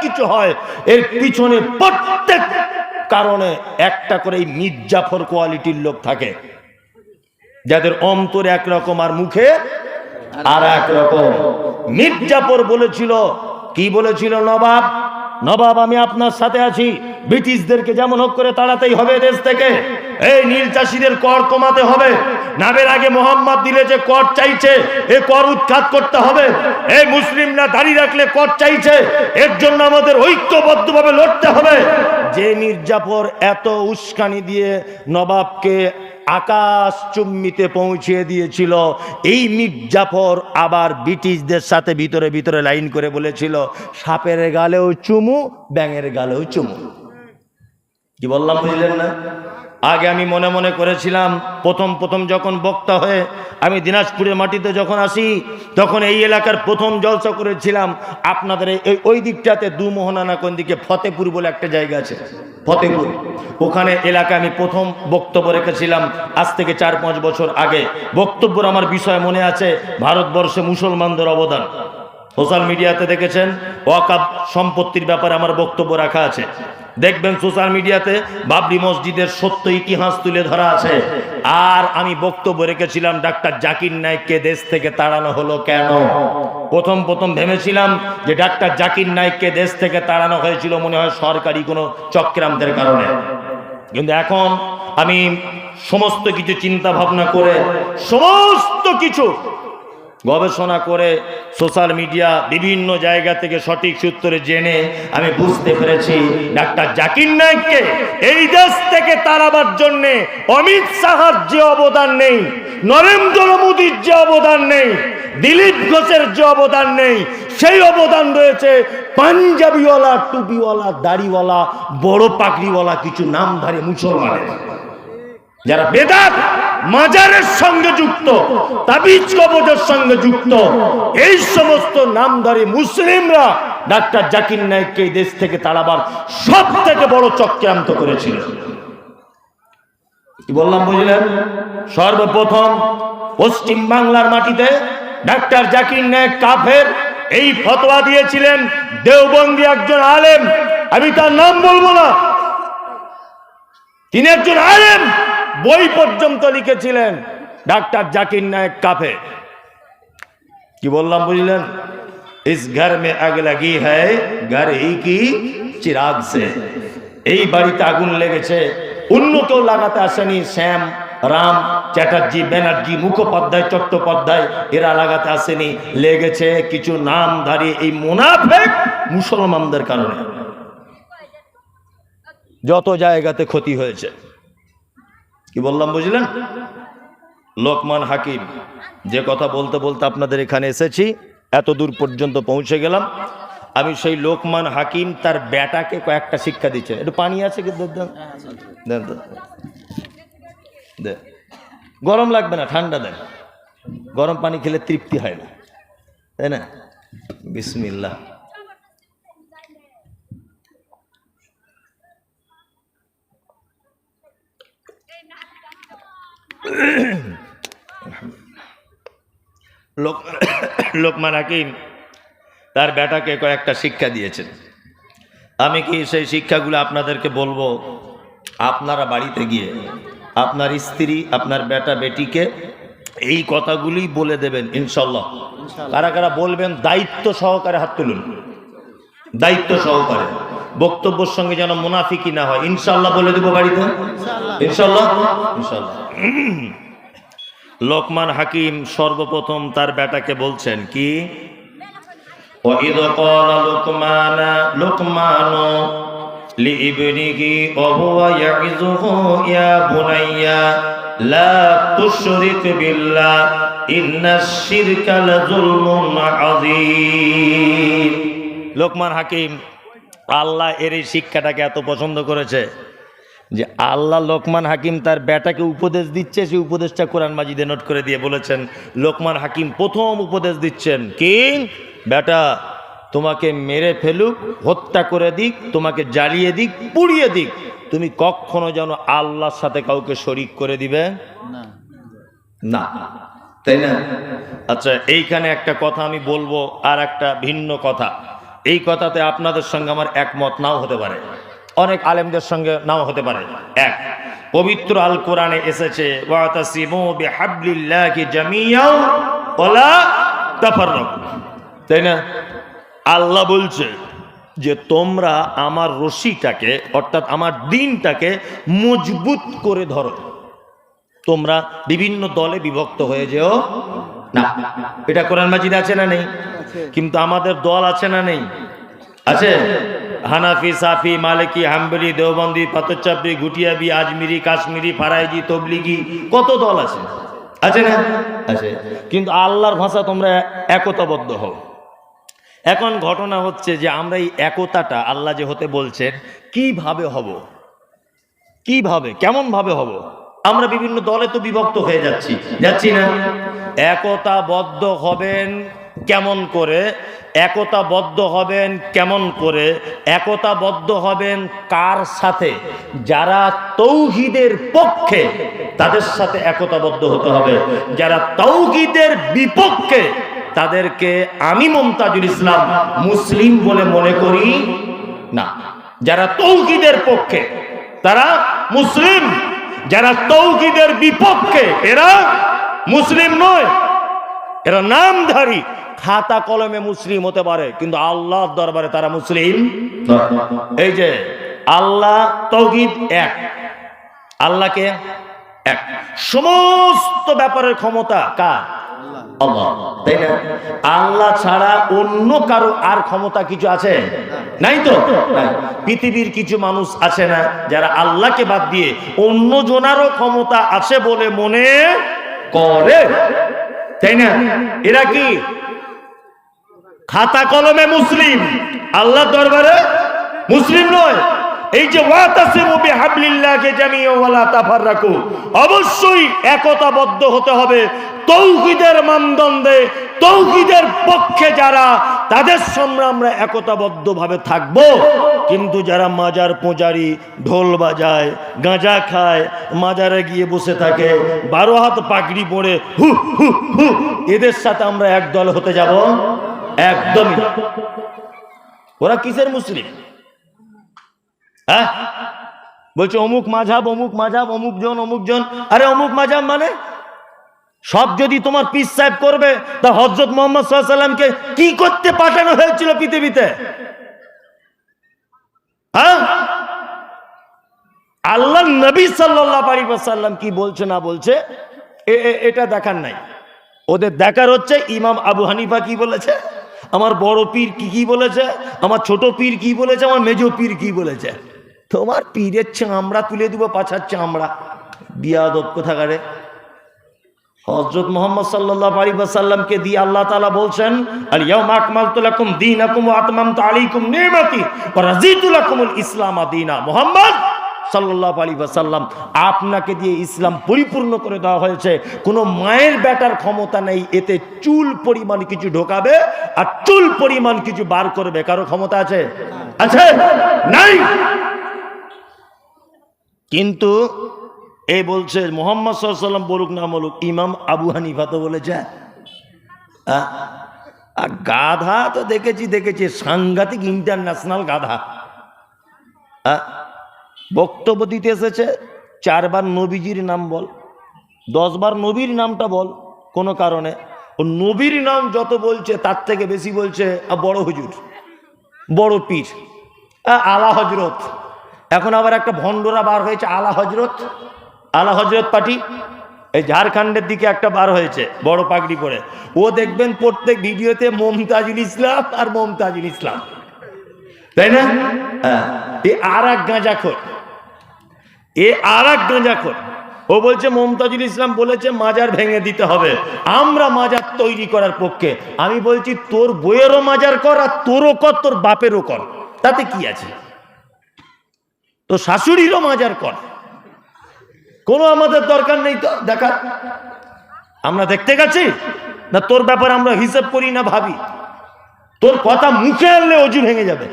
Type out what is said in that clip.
কিছু হয়, এর পিছনে প্রত্যেক কারণে একটা করে এই মির্জাফর কোয়ালিটির লোক থাকে, যাদের অন্তরে একরকম আর মুখে আর একরকম। মির্জাফর বলেছিল, কি বলেছিল? নবাব, নবাব আমি আপনার সাথে আছি, ব্রিটিশদেরকে যেমন হোক করে তাড়াতেই হবে দেশ থেকে, এই নীল চাষীদের কর কমাতে হবে, নামের আগে মোহাম্মদ দিলে যে কর চাইছে এ কর উৎখাত করতে হবে, এই মুসলিমরা দাঁড়িয়ে রাখলে কর চাইছে, এর জন্য আমাদের ঐক্যবদ্ধভাবে লড়তে হবে। যে মির্জাফর এত উস্কানি দিয়ে নবাবকে আকাশ চুম্মিতে পৌঁছিয়ে দিয়েছিল, এই মির্জাফর আবার ব্রিটিশদের সাথে ভিতরে ভিতরে লাইন করে বলেছিল, সাপের গালেও চুমু, ব্যাঙের গালেও চুমু। কি বললাম বুঝলেন না? আগে আমি মনে মনে করেছিলাম, প্রথম যখন বক্তা হয়ে আমি দিনাজপুরের মাটিতে যখন আসি, তখন এই এলাকার প্রথম জলসা করেছিলাম আপনাদের ওই দিকটাতে, দুমোহনা না কোন দিকে, ফতেপুর বলে একটা জায়গা আছে, ফতেপুর, ওখানে এলাকায় আমি প্রথম বক্তব্য রেখেছিলাম আজ থেকে 4-5 বছর আগে। বক্তব্যের আমার বিষয় মনে আছে, ভারতবর্ষে মুসলমানদের অবদান। সোশ্যাল মিডিয়াতে দেখেছেন, ওয়াকাব সম্পত্তির ব্যাপারে আমার বক্তব্য রাখা আছে, দেখবেন সোশ্যাল মিডিয়াতে বাবরি মসজিদের সত্য ইতিহাস তুলে ধরা আছে। আর আমি বক্তব্য রেখেছিলাম, ডাক্তার জাকির নায়েককে দেশ থেকে তাড়ানো হলো কেন? প্রথম ভেবেছিলাম যে ডাক্তার জাকির নায়েককে দেশ থেকে তাড়ানো হয়েছিল মনে হয় সরকারি কোনো চক্রান্তের কারণে, কিন্তু এখন আমি সমস্ত কিছু চিন্তা ভাবনা করে, সমস্ত কিছু গবেষণা করে, সোশ্যাল মিডিয়া বিভিন্ন জায়গা থেকে সঠিক সূত্রে জেনে আমি বুঝতে পেরেছি, ডাক্তার জাকির নায়েককে এই দেশ থেকে তাড়াবার জন্য অমিত শাহর যে অবদান নেই, নরেন্দ্র মোদীর যে অবদান নেই, দিলীপ ঘোষের যে অবদান নেই, সেই অবদান রয়েছে পাঞ্জাবিওয়ালা, টুপিওয়ালা, দাড়িওয়ালা, বড় পাগড়িওয়ালা কিছু নামধারী মুসলমানের, যারা বেদাত মাজারের সঙ্গে যুক্ত, তাবিজ কবজের সঙ্গে যুক্ত। এই সমস্ত নামধারী মুসলিমরা ডাক্তার জাকির নায়েককে দেশ থেকে তাড়াবার সব থেকে বড় চক্রান্ত করেছিল। কি বললাম বুঝলেন? সর্বপ্রথম পশ্চিম বাংলার মাটিতে ডাক্তার জাকির নায়েক কাফের, এই ফতোয়া দিয়েছিলেন দেওবন্দি একজন আলেম, আমি তার নাম বলবো না, তিনি একজন আলেম, বই পর্যন্ত লিখেছিলেন ডাক্তার জাকির নায়েক কাফের। কি বললাম বুঝলেন? ইস ঘর মে আগ লাগি হ্যায় ঘর হি কি চিরাগ সে, এই বাড়িতে আগুন লেগেছে, অন্য কেউ লাগাতে আসেনি, শ্যাম, রাম, চ্যাটার্জি, ব্যানার্জি, মুখোপাধ্যায়, চট্টোপাধ্যায় এরা লাগাতে আসেনি, লেগেছে কিছু নামধারী এই মুনাফিক মুসলমানদের কারণে। যত জায়গাতে ক্ষতি হয়েছে। কি বললাম বুঝলেন? লোকমান হাকিম, যে কথা বলতে বলতে আপনাদের এখানে এসেছি, এত দূর পর্যন্ত পৌঁছে গেলাম, আমি সেই লোকমান হাকিম তার বেটাকে কয়েকটা শিক্ষা দিচ্ছেন। একটু পানি আছে কি? দেন তো, দেন। গরম লাগবে না, ঠান্ডা দেন, গরম পানি খেলে তৃপ্তি হয় না, তাই না? বিসমিল্লাহ। লোকমান হাকিম তার বেটাকে কয়েকটা শিক্ষা দিয়েছেন। আমি কি সেই শিক্ষাগুলো আপনাদেরকে বলবো? আপনারা বাড়িতে গিয়ে আপনার স্ত্রী, আপনার বেটা বেটিকে এই কথাগুলি বলে দেবেন ইনশাল্লাহ। কারা কারা বলবেন দায়িত্ব সহকারে? হাত তুলুন। দায়িত্ব সহকারে, বক্তব্যের সঙ্গে যেন মুনাফিকি না হয়, ইনশাল্লাহ বলে দেবো বাড়িতে, ইনশাল্লাহ, ইনশাল্লাহ। লোকমান হাকিম সর্বপ্রথম তার বেটাকে বলছেন কি, وَإِذْ قَالَ لُقْمَانُ لِابْنِهِ وَهُوَ يَعِظُهُ يَا بُنَيَّ لَا تُشْرِكْ بِاللَّهِ إِنَّ الشِّرْكَ لَظُلْمٌ عَظِيمٌ। লোকমান হাকিম আল্লাহ এর এই শিক্ষাটাকে এত পছন্দ করেছে যে আল্লাহ লোকমান হাকিম তার বেটাকে উপদেশ দিচ্ছে, সেই উপদেশটা কোরআন মাজিদে নোট করে দিয়ে বলেছেন, লোকমান হাকিম প্রথম উপদেশ দিচ্ছেন কি, বেটা তোমাকে মেরে ফেলুক, হত্যা করে দিক, তোমাকে জ্বালিয়ে দিক, পুড়িয়ে দিক, তুমি কখনো যেন আল্লাহর সাথে কাউকে শরীক করে দিবে না, তাই না? আচ্ছা, এইখানে একটা কথা আমি বলবো, আর একটা ভিন্ন কথা। এই কথাতে আপনাদের সঙ্গে আমার একমত নাও হতে পারে, অনেক আলেমদের সঙ্গে নাও হতে পারে। এক, পবিত্র আল কোরআনে এসেছে ওয়াতাসিমু বিহাবলিল্লাহি জামিআন ওয়ালা তাফাররাকু, তাই না? আল্লাহ বলছে যে তোমরা আমার রশিটাকে অর্থাৎ আমার দ্বীনটাকে মজবুত করে ধরো, তোমরা বিভিন্ন দলে বিভক্ত হয়ে যেও না। এটা কোরআন মাজিদে আছে না নেই? কিন্তু আমাদের দল আছে না নেই? আছে। হানাফি, সাফি, মালিকি, হাম্বলি, দেওবন্দি, পাথরচাপড়ি, গুটিয়াবি, আজমিরি, কাশ্মীরি, ফারাইজি, তবলিগি, কত দল আছে, আছে না? আছে। কিন্তু আল্লাহর ভাষা তোমরা একতাবদ্ধ হও। এখন ঘটনা হচ্ছে যে আমরা এই একতাটা আল্লাহ যে হতে বলছেন কিভাবে হব, কিভাবে কেমন ভাবে হব? আমরা বিভিন্ন দলে তো বিভক্ত হয়ে যাচ্ছি না? একতাবদ্ধ হবেন কেমন করে? একতাবদ্ধ হবেন কেমন করে? একতাবদ্ধ হবেন কার সাথে? যারা তৌহিদের পক্ষে তাদের সাথে একতাবদ্ধ হতে হবে। যারা তৌহিদের বিপক্ষে তাদেরকে আমি মুমতাজুল ইসলাম মুসলিম বলে মনে করি না। যারা তৌহিদের পক্ষে তারা মুসলিম, যারা তৌহিদের বিপক্ষে এরা মুসলিম নয়, এরা নামধারী, খাতা কলমে মুসলিম হতে পারে কিন্তু আল্লাহর দরবারে তারা মুসলিম নয়। এই যে আল্লাহ তৌহিদ এক, আল্লাহকে এক, সমস্ত ব্যাপারের ক্ষমতা কার? আল্লাহ, তাই না? আল্লাহ ছাড়া অন্য কারো আর ক্ষমতা কিছু আছে? নাই তো। পৃথিবীর কিছু মানুষ আছে না যারা আল্লাহকে বাদ দিয়ে অন্য জনারও ক্ষমতা আছে বলে মনে করে, তাই না? এরা কি খাতা কলমে মুসলিম, আল্লাহর দরবারে মুসলিম নয়। এই যে ওয়াতাসিমু বিহাবলিল্লাহি জামিআন ওয়ালা তাফাররাকু, অবশ্যই একতাবদ্ধ হতে হবে তৌহিদের মানদণ্ডে। তৌহিদের পক্ষে যারা তাদের সঙ্গে আমরা একতাবদ্ধভাবে থাকব। কিন্তু যারা মাজার পূজারি, ঢোল বাজায়, গাঁজা খায়, মাজারে গিয়ে বসে থাকে, 12 হাত পাগড়ি পরে হু হু হু, এদের সাথে আমরা একদল হতে যাব? একদমই। ওরা কিসের মুসলিম? হ্যাঁ, বলছে অমুক মাঝহাব, অমুক মাঝহাব, অমুক জন, অমুক জন। আরে অমুক মাঝহাব মানে সব যদি তোমার পীর সাহেব করবে তা হযরত মুহাম্মদ সাল্লাল্লাহু আলাইহি সাল্লামকে কি করতে পাঠানো হয়েছিল পৃথিবীতে? হ্যাঁ, আল্লাহ নবী সাল্লাল্লাহু আলাইহি ওয়াসাল্লাম কি বলছে না বলছে এটা দেখার নাই। ওদের দেখার হচ্ছে ইমাম আবু হানিফা কি বলেছে, আমার বড় পীর কি বলেছে, আমার ছোট পীর কি বলেছে, আমার মেজো পীর কি বলেছে। তোমার পীরের চামড়া তুলে দিব, পাছার চামড়া, বিয়াদব কোথাকারে। হযরত মুহাম্মদ সাল্লাল্লাহু আলাইহি ওয়াসাল্লামকে দিয়ে আল্লাহ তাআলা বলছেন আল ইয়াউমা আকমালতু লাকুম দীনাকুম ওয়া আতমামতু আলাইকুম নি'মাতি ওয়া রাযীতু লাকুমুল ইসলাম দীনা। মুহাম্মদ সাল্লাল্লাহু আলাইহি ওয়াসাল্লাম, আপনাকে দিয়ে ইসলাম পরিপূর্ণ করে দেওয়া হয়েছে। কোনো মায়ের বেটার ক্ষমতা নেই এতে চুল পরিমাণ কিছু ঢোকাবে আর চুল পরিমাণ কিছু বার করবে। কারো ক্ষমতা আছে? আছে? নাই। কিন্তু এই বলছে মুহাম্মদ সাল্লাল্লাহু আলাইহি ওয়াসাল্লাম বলুক না বলুক, ইমাম আবু হানিফা তো বলেছে। আর গাধা তো দেখেছি সাংঘাতিক ইন্টারন্যাশনাল গাধা। বক্তব্য দিতে এসেছে 4 বার নবীজির নাম বল, 10 বার নবীর নামটা বল কোনো কারণে। ও নবীর নাম যত বলছে তার থেকে বেশি বলছে বড় হুজুর, বড় পীর, আলা হজরত। এখন আবার একটা ভণ্ডরা বার হয়েছে আলা হজরত, আলা হজরত পার্টি। এই ঝাড়খণ্ডের দিকে একটা বার হয়েছে বড় পাগড়ি পরে। ও দেখবেন প্রত্যেক ভিডিওতে মুমতাজুল ইসলাম আর মুমতাজুল ইসলাম, তাই না? এ আর এক গাঁজাখোর, ও বলছে মুমতাজুল ইসলাম বলেছে মাজার ভেঙে দিতে হবে, আমরা মাজার তৈরি করার পক্ষে। আমি বলছি তোর বইয়েরও মাজার কর আর তোরও কর, তোর বাপেরও কর, তাতে কি আছে? তো শাশুড়িরও মাজার কর, কোনো আমাদের দরকার নেই তো দেখার। আমরা দেখতে গেছি না তোর ব্যাপারে আমরা হিসাব করি না ভাবি? তোর কথা মুখে আনলে অজু ভেঙে যাবে।